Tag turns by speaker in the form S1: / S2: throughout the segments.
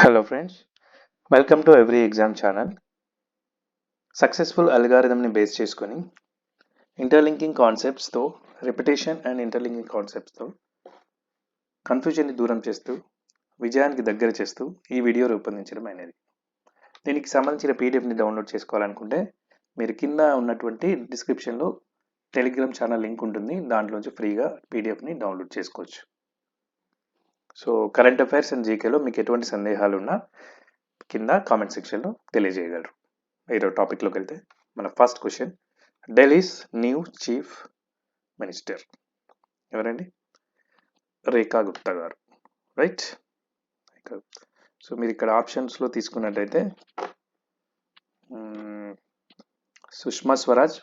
S1: Hello friends, welcome to Every Exam channel. Successful అల్గారిథంని base చేసుకొని interlinking కాన్సెప్ట్స్తో repetition and interlinking కాన్సెప్ట్స్తో కన్ఫ్యూజన్ని దూరం చేస్తూ విజయానికి దగ్గర చేస్తూ ఈ వీడియో రూపొందించడం అనేది. దీనికి సంబంధించిన పీడిఎఫ్ని డౌన్లోడ్ చేసుకోవాలనుకుంటే మీరు కింద ఉన్నటువంటి డిస్క్రిప్షన్లో టెలిగ్రామ్ ఛానల్ లింక్ ఉంటుంది, దాంట్లోంచి ఫ్రీగా పీడిఎఫ్ని డౌన్లోడ్ చేసుకోవచ్చు. సో కరెంట్ అఫైర్స్ అండ్ జీకేలో మీకు ఎటువంటి సందేహాలు ఉన్నా కింద కామెంట్ సెక్షన్లో తెలియజేయగలరు. ఈరోజు టాపిక్లోకి వెళ్తే మన first question, Delhi's new chief minister ఎవరండి? రేఖా గుప్తా గారు, రైట్? సో మీరు ఇక్కడ ఆప్షన్స్లో తీసుకున్నట్టయితే సుష్మా స్వరాజ్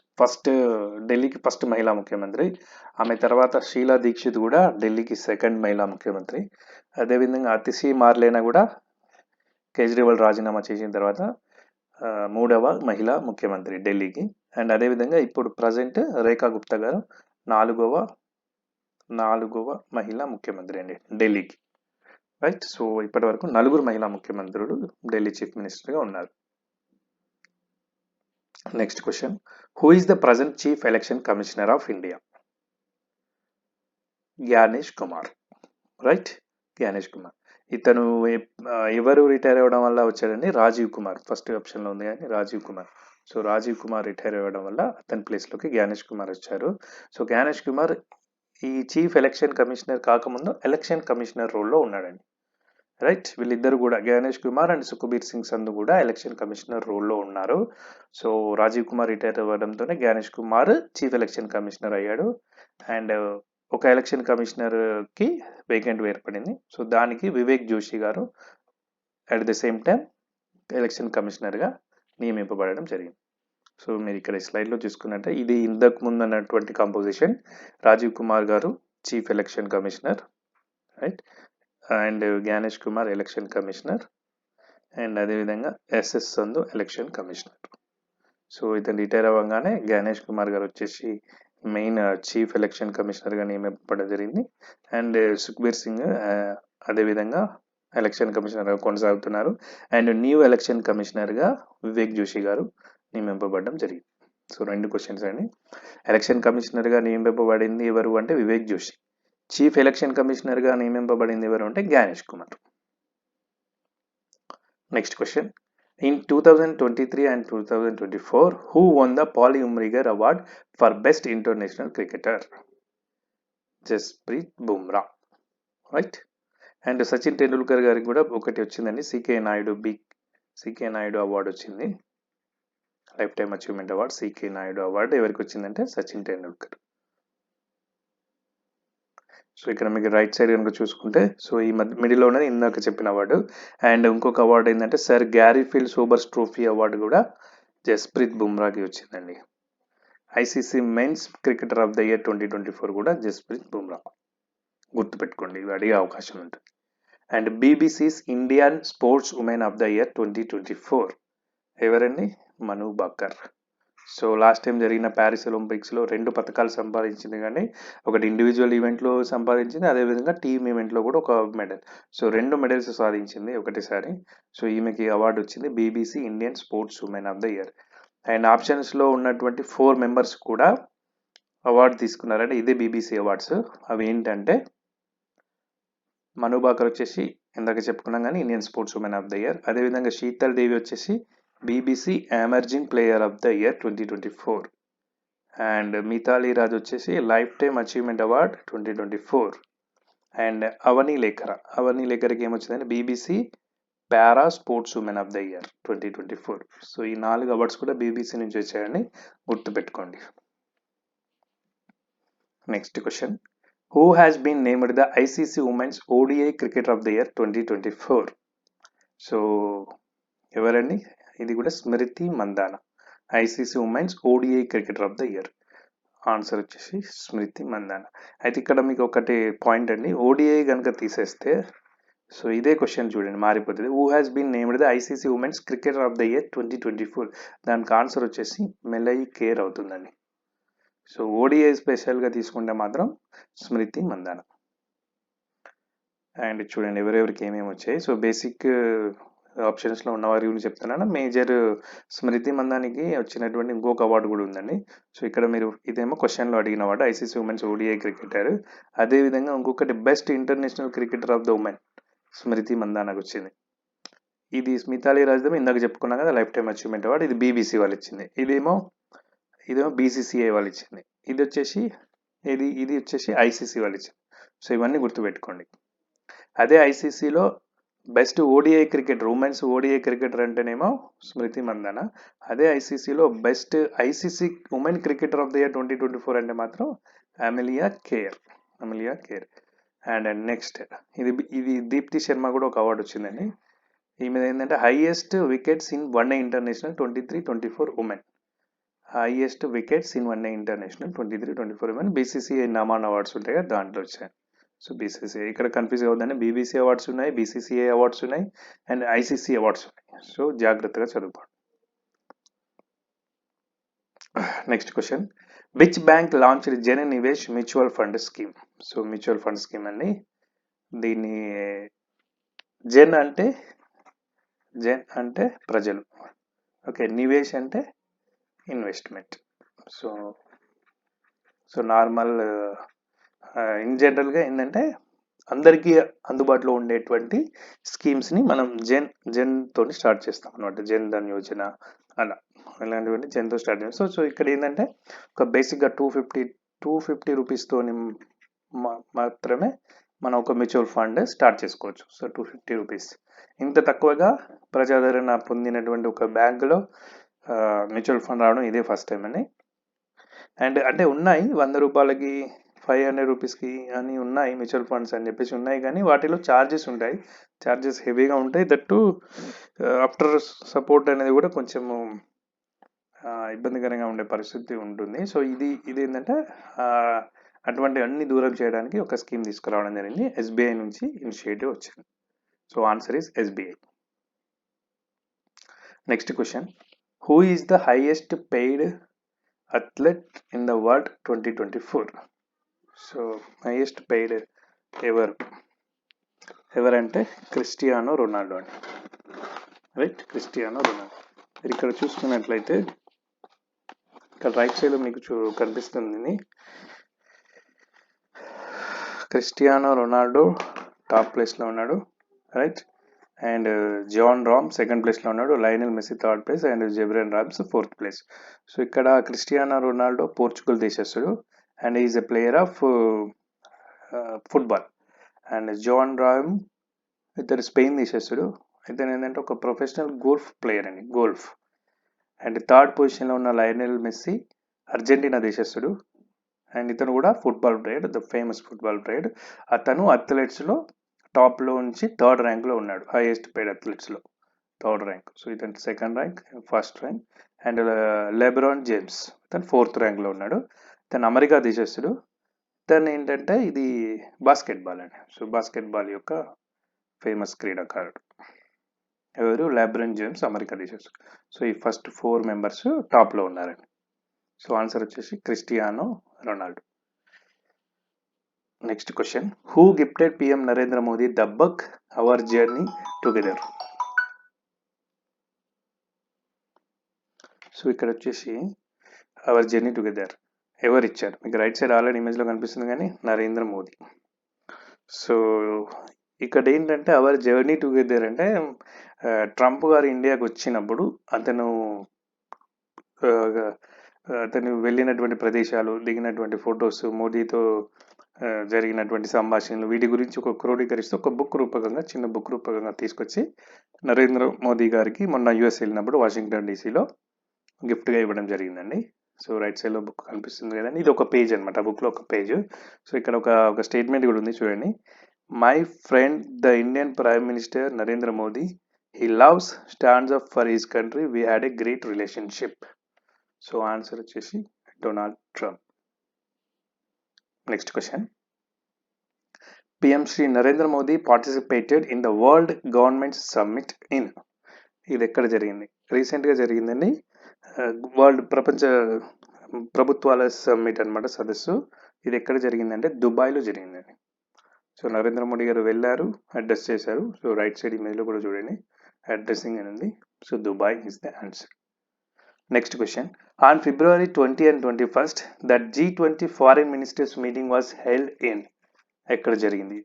S1: ఢిల్లీకి ఫస్ట్ మహిళా ముఖ్యమంత్రి, ఆమె తర్వాత షీలా దీక్షిత్ కూడా ఢిల్లీకి సెకండ్ మహిళా ముఖ్యమంత్రి, అదేవిధంగా అతిశీ మార్లేనా కూడా కేజ్రీవాల్ రాజీనామా చేసిన తర్వాత మూడవ మహిళా ముఖ్యమంత్రి ఢిల్లీకి, అండ్ అదేవిధంగా ఇప్పుడు ప్రజెంట్ రేఖా గుప్తా గారు నాలుగవ మహిళా ముఖ్యమంత్రి అండి ఢిల్లీకి, రైట్? సో ఇప్పటి వరకు నలుగురు మహిళా ముఖ్యమంత్రులు ఢిల్లీ చీఫ్ మినిస్టర్గా ఉన్నారు. Next question, who is the present chief election commissioner of India? Gyanesh Kumar, right? Gyanesh Kumar. ఇతను ఎవరు రిటైర్ అవ్వడం వల్ల వచ్చాడని రాజీవ్ కుమార్ ఫస్ట్ ఆప్షన్లో ఉంది, కానీ రాజీవ్ కుమార్. సో రాజీవ్ కుమార్ రిటైర్ అవ్వడం వల్ల అతని ప్లేస్లోకి జ్ఞానేష్ కుమార్ వచ్చారు. సో జ్ఞానేష్ కుమార్ ఈ చీఫ్ ఎలక్షన్ కమిషనర్ కాకముందు ఎలక్షన్ కమిషనర్ రోల్లో ఉన్నాడండి, రైట్? వీళ్ళిద్దరు కూడా జ్ఞానేష్ కుమార్ అండ్ సుఖ్బీర్ సింగ్ సంధు కూడా ఎలక్షన్ కమిషనర్ రోల్లో ఉన్నారు. సో రాజీవ్ కుమార్ రిటైర్ అవ్వడంతోనే Gyanesh Kumar chief election commissioner అయ్యాడు, అండ్ ఒక ఎలక్షన్ కమిషనర్కి వేకెంట్ ఏర్పడింది. సో దానికి Vivek Joshi garu at the same time election కమిషనర్గా నియమింపబడడం జరిగింది. సో మీరు ఇక్కడ స్లైడ్లో చూసుకున్నట్టే ఇది ఇంతకు ముందు అన్నటువంటి composition. Rajiv Kumar garu chief election commissioner, right? And Gyanesh Kumar election commissioner, and అదేవిధంగా S S Sandhu election commissioner. So ఇతను రిటైర్ అవ్వగానే జ్ఞానేష్ కుమార్ గారు వచ్చేసి మెయిన్ చీఫ్ ఎలక్షన్ కమిషనర్గా నియమింపబడడం జరిగింది, అండ్ సుఖ్బీర్ సింగ్ అదేవిధంగా ఎలక్షన్ కమిషనర్గా కొనసాగుతున్నారు, అండ్ న్యూ ఎలక్షన్ కమిషనర్గా వివేక్ జోషి గారు నియమింపబడడం జరిగింది. సో రెండు క్వశ్చన్స్ అండి. ఎలక్షన్ కమిషనర్గా నియమింపబడింది ఎవరు అంటే వివేక్ జోషి, చీఫ్ ఎలక్షన్ కమిషనర్గా నియమింపబడింది ఎవరు అంటే Gyanesh Kumar. Next question, in 2023 and 2024 who won the Paul Umrigar Award for Best International Cricketer? Jasprit Bumrah, right? And Sachin Tendulkar గారికి కూడా ఒకటి వచ్చిందండి, సికే నాయుడు అవార్డు వచ్చింది, life time achievement award. CK Naidu award ఎవరికి వచ్చిందంటే సచిన్ టెండూల్కర్. సో ఇక్కడ మీకు రైట్ సైడ్ కనుక చూసుకుంటే, సో ఈ మిడిల్లో ఉన్నది ఇందాక చెప్పిన అవార్డు, అండ్ ఇంకొక అవార్డు ఏంటంటే sir Garfield Sobers trophy award కూడా జస్ప్రీత్ బుమ్రాకి వచ్చిందండి. ICC men's cricketer of the year 2024 కూడా జస్ప్రీత్ బుమ్రా, గుర్తుపెట్టుకోండి, ఇవి అడిగే అవకాశం ఉంటుంది. And BBC's Indian sports women of the year 2024 ఎవరండి? Manu Bhaker. So last time జరిగిన ప్యారిస్ ఒలింపిక్స్లో 2 పథకాలు సంపాదించింది, కానీ ఒకటి ఇండివిజువల్ ఈవెంట్లో సంపాదించింది, అదేవిధంగా టీమ్ ఈవెంట్లో కూడా ఒక మెడల్. సో 2 మెడల్స్ సాధించింది ఒకటేసారి. సో ఈమెకి అవార్డు వచ్చింది BBC Indian sports women of the year. And ఆప్షన్స్లో ఉన్నటువంటి 4 మెంబర్స్ కూడా అవార్డు తీసుకున్నారంటే ఇదే బీబీసీ అవార్డ్స్. అవి ఏంటంటే మను బాకర్ వచ్చేసి ఇందాక చెప్పుకున్నాం కానీ Indian sports women of the year, అదేవిధంగా శీతల్ దేవి వచ్చేసి BBC emerging player of the year 2024, and Mithali Raj వచ్చేసి lifetime achievement award 2024, and Avani లేఖర్కి ఏమొచ్చిందంటే BBC para sports women of the year 2024. So ఈ 4 అవార్డ్స్ కూడా బీబీసీ నుంచి వచ్చాయని గుర్తుపెట్టుకోండి. Next question, who has been named the ICC women's ODI cricketer of the year 2024? So ఎవరండి? ఇది కూడా స్మృతి Mandhana, ICC women's ODI cricketer of the year. Answer వచ్చేసి స్మృతి మందాన. అయితే ఇక్కడ మీకు ఒకటి పాయింట్ అండి, ఓడిఐ కనుక తీసేస్తే సో ఇదే క్వశ్చన్ చూడండి మారిపోతుంది. Who has been named the ICC women's cricketer of the year 2024, దానికి ఆన్సర్ వచ్చేసి మెలయి కేర్ అవుతుందండి. సో ఓడిఐ స్పెషల్గా తీసుకుంటే మాత్రం స్మృతి మందాన. అండ్ చూడండి ఎవరెవరికి ఏమేమి వచ్చాయి. సో బేసిక్ ఆప్షన్స్లో ఉన్న వారి గురించి చెప్తున్నాను. మేజర్ స్మృతి మందానికి వచ్చినటువంటి ఇంకొక అవార్డు కూడా ఉందండి. సో ఇక్కడ మీరు ఇదేమో క్వశ్చన్లో అడిగిన award ICC women's ODI cricketer. అదేవిధంగా ఇంకొకటి best international cricketer of the woman Smriti మందానకు వచ్చింది. ఇది మిథాలీ రాజ్దేవ్ ఇందాక చెప్పుకున్నాం కదా, లైఫ్ టైమ్ అచీవ్మెంట్ అవార్డు. ఇది బీబీసీ వాళ్ళు ఇచ్చింది. ఇదేమో బీసీసీఐ వాళ్ళు ఇచ్చింది. ఇది వచ్చేసి ఐసీసీ వాళ్ళు ఇచ్చింది. సో ఇవన్నీ గుర్తుపెట్టుకోండి. అదే ఐసీసీలో best ODI cricketer, women's ODI cricketer అంటేనేమో స్మృతి మందాన. అదే ఐసీసీలో best ICC woman cricketer of the year 2024 అంటే మాత్రం అమెలియా కేర్. అండ్ నెక్స్ట్ ఇది దీప్తి శర్మ కూడా ఒక అవార్డు వచ్చిందండి. ఈమె ఏంటంటే highest wickets in one day international 23-24 woman. Highest wickets in one day international 23-24 woman. BCCI Naman awards ఉంటాయి కదా, దాంట్లో వచ్చాయి. సో బీసీసీఐ ఇక్కడ కన్ఫ్యూజ్ అవుతుందండి. బీబీసీ అవార్డ్స్ ఉన్నాయి, బీసీసీఐ అవార్డ్స్ ఉన్నాయి, అండ్ ఐసీసీ అవార్డ్స్ ఉన్నాయి. సో జాగ్రత్తగా చదువుకోండి. Next question, which bank launched Jan Nivesh mutual fund scheme? So mutual fund scheme అండి. దీన్ని జన్ అంటే ప్రజలు, ఓకే, నివేష్ అంటే ఇన్వెస్ట్మెంట్. సో నార్మల్ ఇన్ జనరల్గా ఏంటంటే అందరికీ అందుబాటులో ఉండేటువంటి స్కీమ్స్ని మనం జన్తో స్టార్ట్ చేస్తాం అనమాట. జన్ ధన్ యోజన అలా ఇలాంటివన్నీ జన్తో స్టార్ట్ చేస్తాం. సో ఇక్కడ ఏంటంటే ఒక బేసిక్గా 250 రూపీస్తో మాత్రమే మనం ఒక మ్యూచువల్ ఫండ్ స్టార్ట్ చేసుకోవచ్చు. So 250 rupees. ఇంత తక్కువగా ప్రజాదరణ పొందినటువంటి ఒక బ్యాంకులో మ్యూచువల్ ఫండ్ రావడం ఇదే ఫస్ట్ టైం అండి. అండ్ అంటే ఉన్నాయి 100 రూపాయలకి 500 రూపీస్కి అని ఉన్నాయి మ్యూచువల్ ఫండ్స్ అని చెప్పేసి ఉన్నాయి, కానీ వాటిలో ఛార్జెస్ ఉంటాయి. ఛార్జెస్ హెవీగా ఉంటాయి. దట్టు ఆఫ్టర్ సపోర్ట్ అనేది కూడా కొంచెము ఇబ్బందికరంగా ఉండే పరిస్థితి ఉంటుంది. సో ఇది ఏంటంటే అటువంటి అన్ని దూరం చేయడానికి ఒక స్కీమ్ తీసుకురావడం జరిగింది. ఎస్బీఐ నుంచి ఇనిషియేటివ్ వచ్చింది. So answer is SBI. Next question, who is the highest paid athlete in the world 2024? So highest paid ఎవరంటే క్రిస్టియానో రొనాల్డో అండి. Right, Cristiano Ronaldo. మీరు ఇక్కడ చూసుకున్నట్లయితే ఇక్కడ రైట్ సైడ్ మీకు కనిపిస్తుంది. క్రిస్టియానో రొనాల్డో టాప్ ప్లేస్లో ఉన్నాడు, right. And Jon Rahm second ప్లేస్లో ఉన్నాడు, Lionel Messi third place, and LeBron James fourth place. So ఇక్కడ క్రిస్టియానో రొనాల్డో పోర్చుగల్ దేశస్తుడు and is a player of football. And Jon Rahm ఇతను Spain దేశస్తుడు. ఇతను ఏంటంటే ఒక ప్రొఫెషనల్ గోల్ఫ్ ప్లేయర్ అండి, గోల్ఫ్. అండ్ థర్డ్ పొజిషన్లో ఉన్న లయనల్ మెస్సీ అర్జెంటీనా దేశస్తుడు. అండ్ ఇతను కూడా football player, the famous football player. అతను అథ్లెట్స్లో టాప్లో నుంచి థర్డ్ ర్యాంక్లో ఉన్నాడు, హైయెస్ట్ పెయిడ్ అథ్లెట్స్లో థర్డ్ ర్యాంక్. సో ఇతను second rank, first rank. And LeBron James ఇతను ఫోర్త్ ర్యాంక్లో ఉన్నాడు. ఇతను అమెరికా దేశస్తుడు. ఇతను ఏంటంటే ఇది బాస్కెట్బాల్ అండి. సో బాస్కెట్బాల్ యొక్క ఫేమస్ క్రీడాకారుడు ఎవరు? లెబ్రాన్ జేమ్స్, అమెరికా దేశస్తుడు. సో ఈ ఫస్ట్ 4 మెంబర్స్ టాప్లో ఉన్నారండి. సో ఆన్సర్ వచ్చేసి Cristiano Ronaldo. Next question, who gifted PM Narendra Modi the book our journey together? So ఇక్కడ వచ్చేసి అవర్ జర్నీ టుగెదర్ ఎవరు ఇచ్చారు? మీకు రైట్ సైడ్ ఆల్రెడీ ఇమేజ్లో కనిపిస్తుంది కానీ నరేంద్ర మోదీ. సో ఇక్కడ ఏంటంటే అవర్ జర్నీ టుగెదర్ అంటే ట్రంప్ గారు ఇండియాకి వచ్చినప్పుడు అతను వెళ్ళినటువంటి ప్రదేశాలు, దిగినటువంటి ఫొటోస్, మోదీతో జరిగినటువంటి సంభాషణలు, వీటి గురించి ఒక క్రోడీకరిస్తూ ఒక బుక్ రూపకంగా, చిన్న బుక్ రూపకంగా తీసుకొచ్చి నరేంద్ర మోదీ గారికి మొన్న యుఎస్ వెళ్ళినప్పుడు వాషింగ్టన్ డీసీలో గిఫ్ట్గా ఇవ్వడం జరిగిందండి. సో రైట్ సైడ్లో బుక్ కనిపిస్తుంది కదండి, ఇది ఒక పేజ్ అనమాట, బుక్లో ఒక పేజ్. సో ఇక్కడ ఒక స్టేట్మెంట్ కూడా ఉంది చూడండి. My friend the Indian prime minister Narendra Modi, he loves, stands up for his country, we had a great relationship. So answer వచ్చేసి Donald Trump. Next question, PM Shri Narendra Modi participated in the world government summit in, ఇది ఎక్కడ జరిగింది? రీసెంట్గా జరిగిందండి. World ప్రపంచ ప్రభుత్వాల summit అనమాట, సదస్సు. ఇది ఎక్కడ జరిగిందంటే దుబాయ్లో జరిగిందండి. సో నరేంద్ర మోడీ గారు వెళ్ళారు, అడ్రస్ చేశారు. సో రైట్ సైడ్ ఇమేజ్లో కూడా చూడండి, అడ్రస్సింగ్ అని ఉంది. So Dubai is the answer. Next question, on February 20 and 21 that G20 foreign ministers meeting was held in. ఎక్కడ జరిగింది?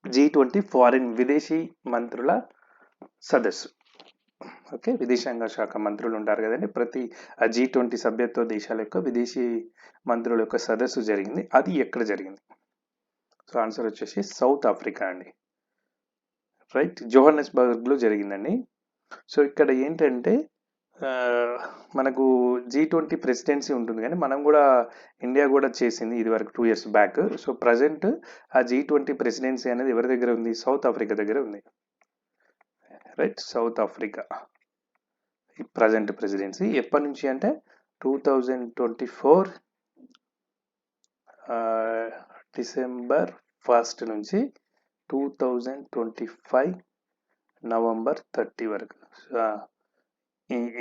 S1: G20 ఫారిన్ విదేశీ మంత్రుల సదస్సు. ఓకే, విదేశాంగ శాఖ మంత్రులు ఉంటారు కదండి, ప్రతి G20 సభ్యత్వ దేశాల యొక్క విదేశీ మంత్రుల యొక్క సదస్సు జరిగింది. అది ఎక్కడ జరిగింది? సో ఆన్సర్ వచ్చేసి సౌత్ ఆఫ్రికా అండి. రైట్, జోహన్నెస్బర్గ్లో జరిగిందండి. సో ఇక్కడ ఏంటంటే మనకు G20 ప్రెసిడెన్సీ ఉంటుంది, కానీ మనం కూడా ఇండియా కూడా చేసింది ఇది వరకు 2 years బ్యాక్. సో ప్రజెంట్ ఆ G20 ప్రెసిడెన్సీ అనేది ఎవరి దగ్గర ఉంది? సౌత్ ఆఫ్రికా దగ్గర ఉంది. Right, south Africa present presidency ఎప్పటి నుంచి అంటే 2024 December 1 నుంచి 2025 November 30 వరకు.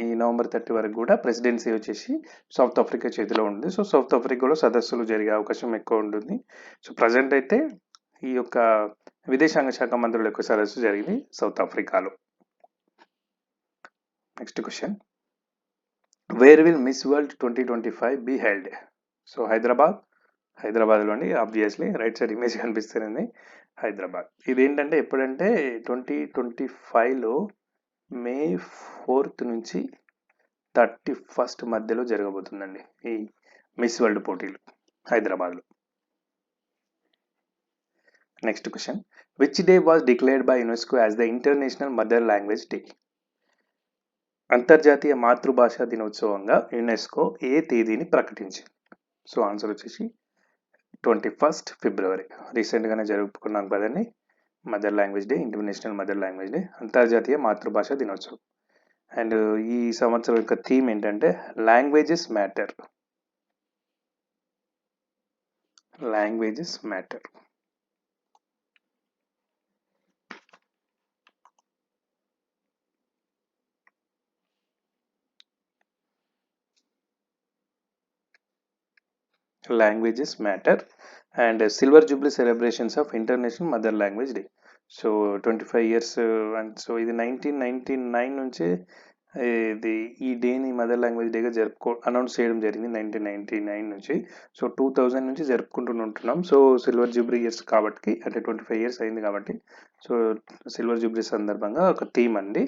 S1: ఈ నవంబర్ 30 వరకు కూడా ప్రెసిడెన్సీ వచ్చేసి సౌత్ ఆఫ్రికా చేతిలో ఉంది. సో సౌత్ ఆఫ్రికాలో సదస్సులు జరిగే అవకాశం ఎక్కువ ఉంటుంది. సో ప్రజెంట్ అయితే ఈ యొక్క విదేశాంగ శాఖ మంత్రుల యొక్క సదస్సు జరిగింది సౌత్ ఆఫ్రికాలో. Next question, where will miss world 2025 be held? So హైదరాబాద్లోని, ఆబ్వియస్లీ రైట్ సైడ్ ఇమేజ్ కనిపిస్తుంది, హైదరాబాద్. ఇది ఏంటంటే ఎప్పుడంటే 2025లో May 4 నుంచి 31 మధ్యలో జరగబోతుందండి ఈ మిస్ వరల్డ్ పోటీలు హైదరాబాద్లో. Next question, which day was declared by UNESCO as the international mother language day? అంతర్జాతీయ మాతృభాషా దినోత్సవంగా యునెస్కో ఏ తేదీని ప్రకటించింది? సో ఆన్సర్ వచ్చేసి 21 February. రీసెంట్గానే జరుపుకున్నాం కదండి mother language day, international mother language day, అంతర్జాతీయ మాతృభాషా దినోత్సవం. అండ్ ఈ సంవత్సరం యొక్క థీమ్ ఏంటంటే languages matter. Languages matter. Languages matter and silver Jubilee celebrations of international mother language day. So 25 years and so ఇది 1999 నుంచే ఇది ఈ డేని మదర్ లాంగ్వేజ్ డేగా అనౌన్స్ చేయడం జరిగింది 1999 నుంచి. సో 2000 నుంచి జరుపుకుంటుంటున్నాం. సో సిల్వర్ జూబ్లీ ఇయర్స్ కాబట్టి, అంటే 25 years అయింది కాబట్టి, సో సిల్వర్ జూబ్లీ సందర్భంగా ఒక థీమ్ అండి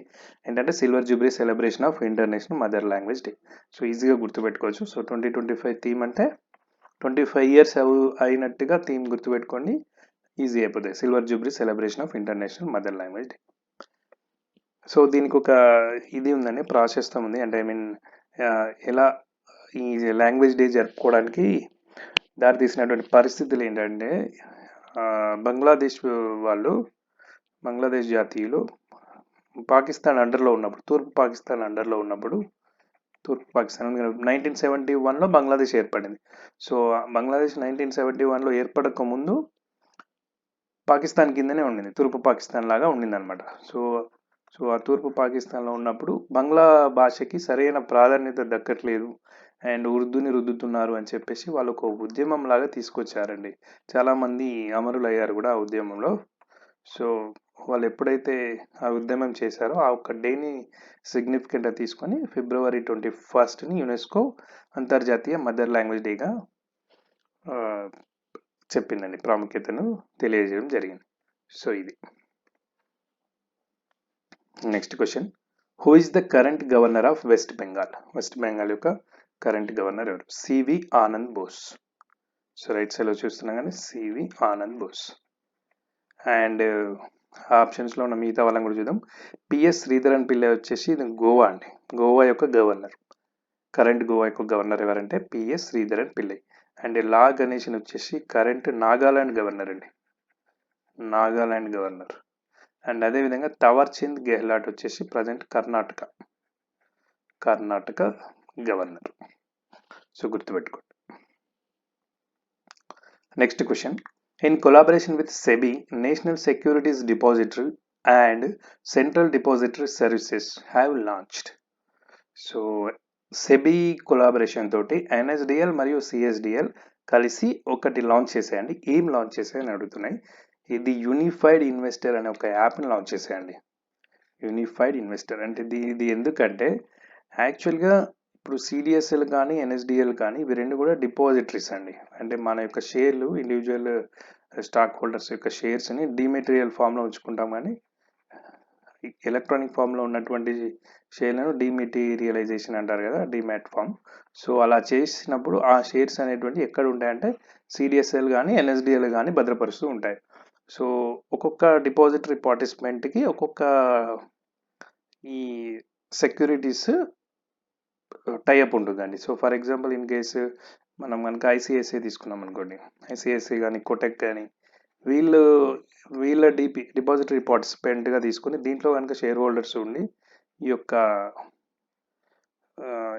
S1: ఏంటంటే silver Jubilee celebration of international mother language day. So ఈజీగా గుర్తుపెట్టుకోవచ్చు. సో 2025 థీమ్ అంటే 25 years అయినట్టుగా థీమ్ గుర్తుపెట్టుకోండి, ఈజీ అయిపోతుంది. Silver Jubilee celebration of international mother language day. So దీనికి ఒక ఇది ఉందండి, ప్రాసెస్ ఉంది. అంటే ఐ మీన్ ఎలా ఈ లాంగ్వేజ్ డే జరుపుకోవడానికి దారి తీసినటువంటి పరిస్థితులు ఏంటంటే, బంగ్లాదేశ్ జాతీయులు పాకిస్తాన్ అండర్లో ఉన్నప్పుడు, తూర్పు పాకిస్తాన్ అండర్లో ఉన్నప్పుడు, తూర్పు పాకిస్తాన్ 1971లో బంగ్లాదేశ్ ఏర్పడింది. సో బంగ్లాదేశ్ 1971లో ఏర్పడక ముందు పాకిస్తాన్ కిందనే ఉండింది, తూర్పు పాకిస్తాన్ లాగా ఉండింది అనమాట. సో ఆ తూర్పు పాకిస్తాన్లో ఉన్నప్పుడు బంగ్లా భాషకి సరైన ప్రాధాన్యత దక్కట్లేదు అండ్ ఉర్దూని రుద్దుతున్నారు అని చెప్పేసి వాళ్ళు ఒక ఉద్యమం లాగా తీసుకొచ్చారండి. చాలామంది అమరులయ్యారు కూడా ఆ ఉద్యమంలో. సో వాళ్ళు ఎప్పుడైతే ఆ ఉద్యమం చేశారో ఆ ఒక్క డేని సిగ్నిఫికెంట్గా తీసుకొని February 21 యునెస్కో అంతర్జాతీయ మదర్ లాంగ్వేజ్ డేగా చెప్పిందండి, ప్రాముఖ్యతను తెలియజేయడం జరిగింది. సో ఇది. Next question, who is the current governor of West Bengal? West Bengal యొక్క కరెంట్ గవర్నర్ ఎవరు? సివి ఆనంద్ బోస్. సో రైట్ సైడ్లో చూస్తున్నాం కానీ సివి ఆనంద్ బోస్. అండ్ ఆప్షన్స్లో ఉన్న మిగతా వాళ్ళని కూడా చూద్దాం. పిఎస్ శ్రీధరన్ పిల్లై వచ్చేసి ఇది గోవా అండి, గోవా యొక్క గవర్నర్. కరెంట్ గోవా యొక్క గవర్నర్ ఎవరంటే పిఎస్ శ్రీధరన్ పిల్లై. అండ్ లా గణేషన్ వచ్చేసి కరెంట్ నాగాలాండ్ గవర్నర్ అండి, నాగాలాండ్ గవర్నర్. అండ్ అదేవిధంగా తవర్ చంద్ గెహ్లాట్ వచ్చేసి ప్రజెంట్ కర్ణాటక గవర్నర్. సో గుర్తుపెట్టుకోండి. Next question, in collaboration with SEBI, national securities depository and central depository services have launched. So SEBI collaboration తోటి NSDL మరియు CSDL కలిసి ఒకటి లాంచ్ చేసేయండి. ఏం లాంచ్ చేసాయని అడుగుతున్నాయి. ఇది యూనిఫైడ్ ఇన్వెస్టర్ అనే ఒక యాప్ని లాంచ్ చేసేయండి. యూనిఫైడ్ ఇన్వెస్టర్ అంటే ఇది ఎందుకంటే యాక్చువల్గా ఇప్పుడు సిడిఎస్ఎల్ కానీ ఎన్ఎస్డిఎల్ కానీ ఇవి రెండు కూడా డిపాజిటరీస్ అండి. అంటే మన యొక్క షేర్లు ఇండివిజువల్ స్టాక్ హోల్డర్స్ యొక్క షేర్స్ని డిమెటీరియల్ ఫామ్లో ఉంచుకుంటాం, కానీ ఎలక్ట్రానిక్ ఫామ్లో ఉన్నటువంటి షేర్లను డిమెటీరియలైజేషన్ అంటారు కదా, డిమాట్ ఫామ్. సో అలా చేసినప్పుడు ఆ షేర్స్ అనేటువంటి ఎక్కడ ఉంటాయంటే సిడిఎస్ఎల్ కానీ ఎన్ఎస్డిఎల్ కానీ భద్రపరుస్తూ ఉంటాయి. సో ఒక్కొక్క డిపాజిటరీ పార్టిసిపెంట్కి ఒక్కొక్క ఈ సెక్యూరిటీస్ టైఅప్ ఉంటుందండి. So for example in case మనం కనుక ఐసిఐసిఐ తీసుకున్నాం అనుకోండి, ఐసిఐసిఐ కానీ కోటెక్ కానీ వీళ్ళ డిపాజిటరీ పార్టిసిపెంట్గా తీసుకుని దీంట్లో కనుక షేర్ హోల్డర్స్ ఉండి ఈ యొక్క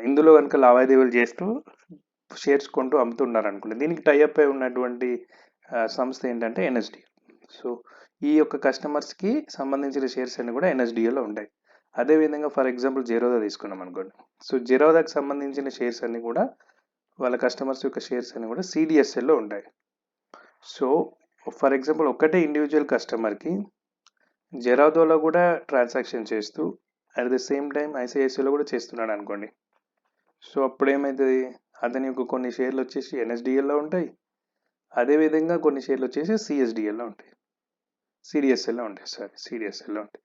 S1: ఇందులో కనుక లావాదేవీలు చేస్తూ షేర్స్ కొంటూ అమ్ముతున్నారు అనుకోండి, దీనికి టైఅప్ అయి ఉన్నటువంటి సంస్థ ఏంటంటే ఎన్ఎస్డిఎల్. సో ఈ యొక్క కస్టమర్స్కి సంబంధించిన షేర్స్ అన్ని కూడా ఎన్ఎస్డిఎల్లో ఉంటాయి. అదేవిధంగా ఫర్ ఎగ్జాంపుల్ జెరోదా తీసుకున్నాం అనుకోండి, సో జెరోదాకి సంబంధించిన షేర్స్ అన్ని కూడా వాళ్ళ కస్టమర్స్ యొక్క షేర్స్ అన్ని కూడా సిడిఎస్ఎల్లో ఉంటాయి. సో ఫర్ ఎగ్జాంపుల్ ఒకటే ఇండివిజువల్ కస్టమర్కి జెరోదాలో కూడా ట్రాన్సాక్షన్ చేస్తూ అట్ ద సేమ్ టైం ఐసిఐసిఐలో కూడా చేస్తున్నాడు అనుకోండి, సో అప్పుడు ఏమవుతుంది, అతని యొక్క కొన్ని షేర్లు వచ్చేసి ఎన్ఎస్డిఎల్లో ఉంటాయి, అదేవిధంగా కొన్ని షేర్లు వచ్చేసి సిఎస్డిఎల్లో ఉంటాయి, సిడిఎస్ఎల్లో ఉంటాయి.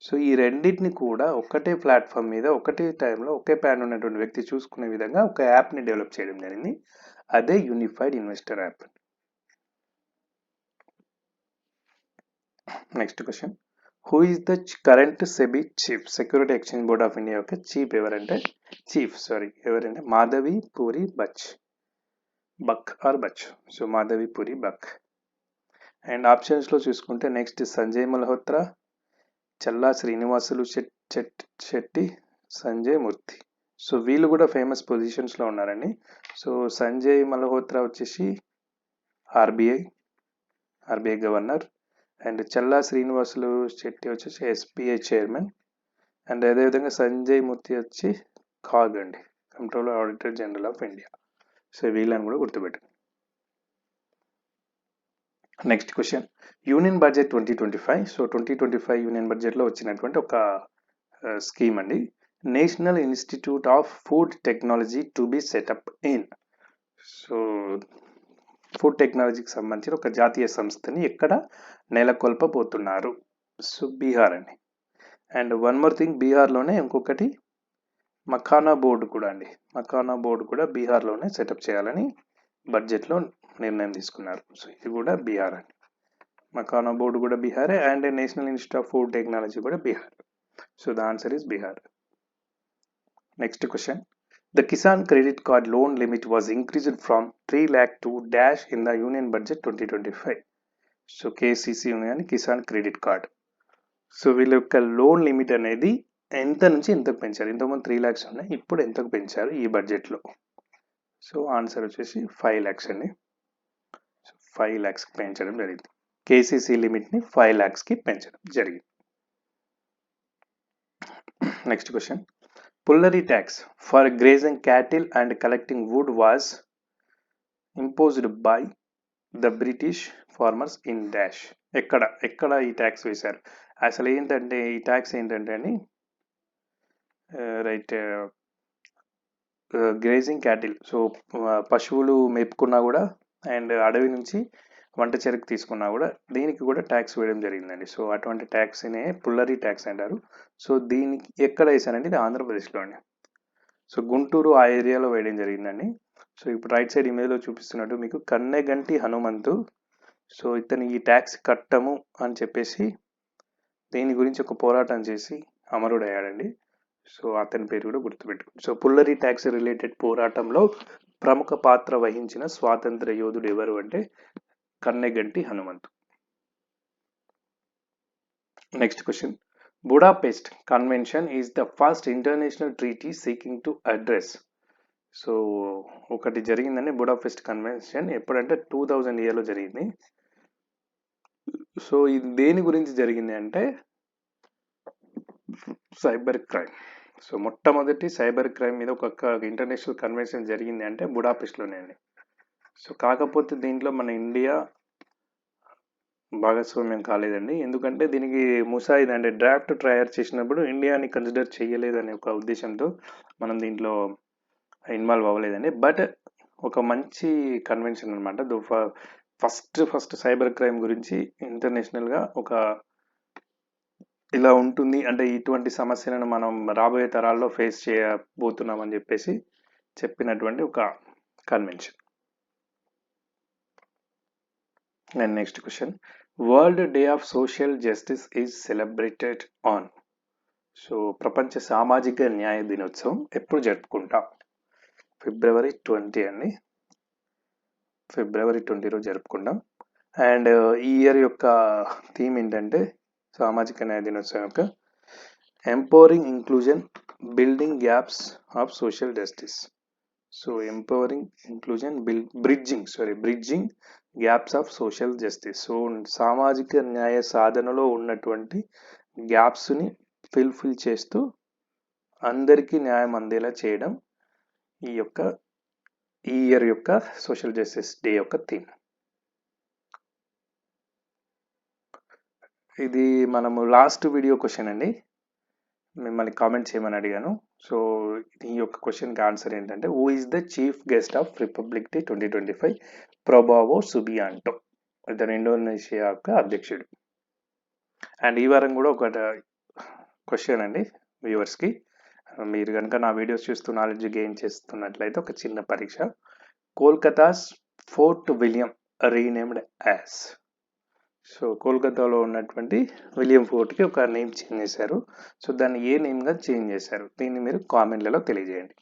S1: సో ఈ రెండింటిని కూడా ఒకటే ప్లాట్ఫామ్ మీద ఒకటే టైంలో ఒకే ప్యాన్ ఉన్నటువంటి వ్యక్తి చూసుకునే విధంగా ఒక యాప్ని డెవలప్ చేయడం జరిగింది. అదే unified investor app. Next question, who is the current SEBI chief? Security exchange board of India యొక్క చీఫ్ ఎవరంటే మాధవి పూరి బక్. సో మాధవి పూరి బక్. అండ్ ఆప్షన్స్లో చూసుకుంటే నెక్స్ట్ సంజయ్ మల్హోత్రా, చల్లా శ్రీనివాసులు శెట్టి, సంజయ్ మూర్తి. సో వీళ్ళు కూడా ఫేమస్ పొజిషన్స్లో ఉన్నారండి. సో సంజయ్ మల్హోత్రా వచ్చేసి RBI governor, and Challa Srinivasulu Setty వచ్చేసి ఎస్బీఐ చైర్మన్, అండ్ అదేవిధంగా సంజయ్ మూర్తి వచ్చి కాగ్ అండి, controller auditor general of India. So వీళ్ళని కూడా గుర్తుపెట్టండి. Next question, union budget 2025. So 2025 union బడ్జెట్లో వచ్చినటువంటి ఒక స్కీమ్ అండి, national institute of food technology to be setup in. So food టెక్నాలజీకి సంబంధించిన ఒక జాతీయ సంస్థని ఎక్కడ నెలకొల్పబోతున్నారు? సో బీహార్ అండి. అండ్ వన్ మోర్ థింగ్, బీహార్లోనే ఇంకొకటి మఖానా బోర్డు కూడా బీహార్లోనే సెటప్ చేయాలని బడ్జెట్లో నిర్ణయం తీసుకున్నారు. సో ఇది కూడా బీహార్ అండి. మఖానా బోర్డు కూడా బీహారే, and national institute of food technology కూడా Bihar. So the answer is Bihar. Next question, the Kisan credit card loan limit was increased from 3 lakh to dash in the union budget 2025. So KCC ఉంది కానీ Kisan credit card. So వీళ్ళ యొక్క loan limit అనేది ఎంత నుంచి ఎంతకు పెంచారు? ఇంతకుముందు 3 lakhs ఉన్నాయి, ఇప్పుడు ఎంతకు పెంచారు ఈ బడ్జెట్లో? సో ఆన్సర్ వచ్చేసి 5 lakhs అండి. 5 lakhsకి పెంచడం జరిగింది. కేసీసీ లిమిట్ని 5 lakhsకి పెంచడం జరిగింది. Next question, Pullari tax for grazing cattle and collecting wood was imposed by the British farmers in dash. ఎక్కడ ఈ ట్యాక్స్ వేశారు? అసలు ఏంటంటే ఈ ట్యాక్స్ ఏంటంటే అండి, గ్రేజింగ్ క్యాటిల్, సో పశువులు మేపుకున్నా కూడా అండ్ అడవి నుంచి వంట చెరకు తీసుకున్నా కూడా దీనికి కూడా ట్యాక్స్ వేయడం జరిగిందండి. సో అటువంటి ట్యాక్స్నే పుల్లరీ ట్యాక్స్ అంటారు. సో దీనికి ఎక్కడ వేసానంటే ఇది ఆంధ్రప్రదేశ్లో అండి. సో గుంటూరు ఆ ఏరియాలో వేయడం జరిగిందండి. సో ఇప్పుడు రైట్ సైడ్ ఇమేజ్లో చూపిస్తున్నట్టు మీకు కన్నెగంటి హనుమంతు, సో ఇతను ఈ ట్యాక్స్ కట్టము అని చెప్పేసి దీని గురించి ఒక పోరాటం చేసి అమరుడయ్యాడండి. సో అతని పేరు కూడా గుర్తుపెట్టుకోండి. సో పుల్లరీ ట్యాక్స్ రిలేటెడ్ పోరాటంలో ప్రముఖ పాత్ర వహించిన స్వాతంత్ర యోధుడు ఎవరు అంటే Kanneganti Hanumanthu. Next question, Budapest convention is the first international treaty seeking to address. So ఒకటి జరిగిందండి బుడాపెస్ట్ కన్వెన్షన్, ఎప్పుడంటే 2000 ఇయర్లో జరిగింది. సో ఇది దేని గురించి జరిగింది అంటే సైబర్ క్రైమ్. సో మొట్టమొదటి సైబర్ క్రైమ్ మీద ఒక ఇంటర్నేషనల్ కన్వెన్షన్ జరిగింది అంటే బుడాపెస్ట్లోనే అండి. సో కాకపోతే దీంట్లో మన ఇండియా భాగస్వామ్యం కాలేదండి. ఎందుకంటే దీనికి ముసాయిదా అంటే డ్రాఫ్ట్ తయారు చేసినప్పుడు ఇండియాని కన్సిడర్ చేయలేదనే ఒక ఉద్దేశంతో మనం దీంట్లో ఇన్వాల్వ్ అవ్వలేదండి. బట్ ఒక మంచి కన్వెన్షన్ అనమాట. ఫస్ట్ సైబర్ క్రైమ్ గురించి ఇంటర్నేషనల్గా ఒక ఇలా ఉంటుంది అంటే ఇటువంటి సమస్యలను మనం రాబోయే తరాల్లో ఫేస్ చేయబోతున్నామని చెప్పేసి చెప్పినటువంటి ఒక convention. And next question, world day of social justice is celebrated on. So ప్రపంచ సామాజిక న్యాయ దినోత్సవం ఎప్పుడు జరుపుకుంటాం? ఫిబ్రవరి 20 అండి. ఫిబ్రవరి 20 రోజు జరుపుకుంటాం. అండ్ ఈ ఇయర్ యొక్క థీమ్ ఏంటంటే సామాజిక న్యాయ దినోత్సవం యొక్క empowering inclusion, building gaps of social justice. So empowering inclusion, bridging gaps of social justice. So సామాజిక న్యాయ సాధనలో ఉన్నటువంటి గ్యాప్స్ని ఫిల్ చేస్తూ అందరికీ న్యాయం అందేలా చేయడం ఈ ఇయర్ యొక్క సోషల్ జస్టిస్ డే యొక్క థీమ్. ఇది మనము లాస్ట్ వీడియో క్వశ్చన్ అండి, మిమ్మల్ని కామెంట్ చేయమని అడిగాను. సో ఈ యొక్క క్వశ్చన్కి ఆన్సర్ ఏంటంటే, who is the chief guest of republic day 2025? Prabowo Subianto, ఇతను ఇండోనేషియా యొక్క అధ్యక్షుడు. అండ్ ఈ వారం కూడా ఒక క్వశ్చన్ అండి వ్యూవర్స్కి, మీరు కనుక నా వీడియోస్ చూస్తూ నాలెడ్జ్ గెయిన్ చేస్తున్నట్లయితే ఒక చిన్న పరీక్ష. Kolkata's Fort William renamed as. So కోల్కతాలో ఉన్నటువంటి విలియం ఫోర్ట్కి ఒక నేమ్ చేంజ్ చేశారు. సో దాన్ని ఏ నేమ్గా చేంజ్ చేశారు? దీన్ని మీరు కామెంట్లలో తెలియజేయండి.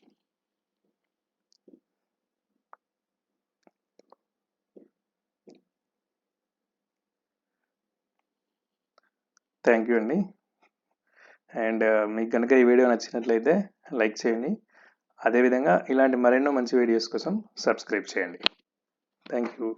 S1: థ్యాంక్ యూ అండి. అండ్ మీకు కనుక ఈ వీడియో నచ్చినట్లయితే లైక్ చేయండి. అదేవిధంగా ఇలాంటి మరెన్నో మంచి వీడియోస్ కోసం సబ్స్క్రైబ్ చేయండి. Thank you.